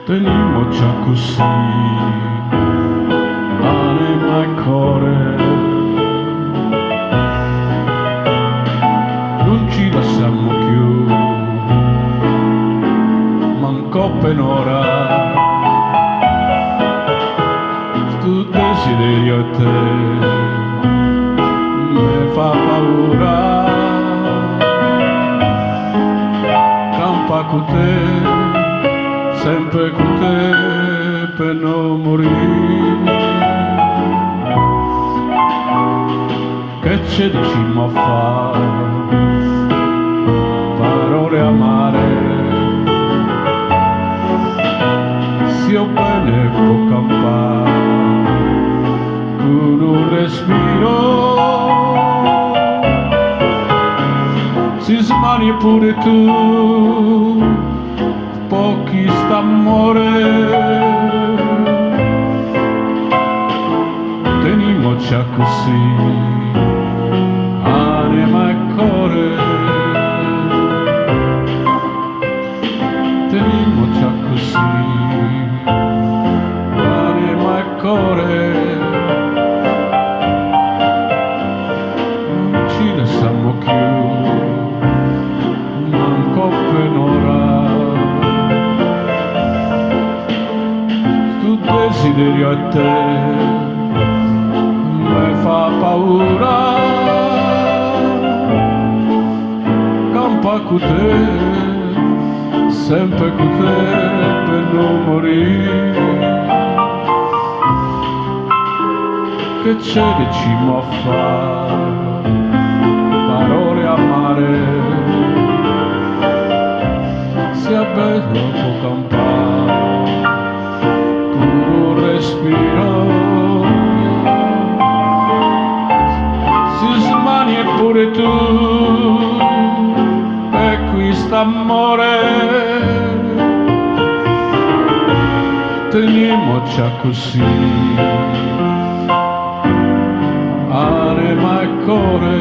Tenimoci così, anima e cuore, non ci lasciamo più, manco per un'ora, sto desiderio a te mi fa paura, campa con te. Sempre con te per non morire. Che ci dicimmo a fare? Parole amare. Se io bene può campare con un respiro. Si smani pure tu. Pochi st'amore, tenimoci così, anima e cuore, tenimoci così, anima e cuore, non ci lasciamo più, manco per un'ora. Desiderio a te mi fa paura, campa con te, sempre con te per non morire. Che ce dicimmo a fare, parole amare, sia bello può campare. Respiro, si smanie pure tu per quest'amore, tenimoci così, anima e cuore.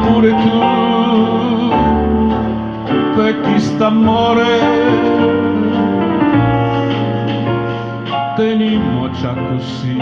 Pure tu per quest'amore, tenimoci così.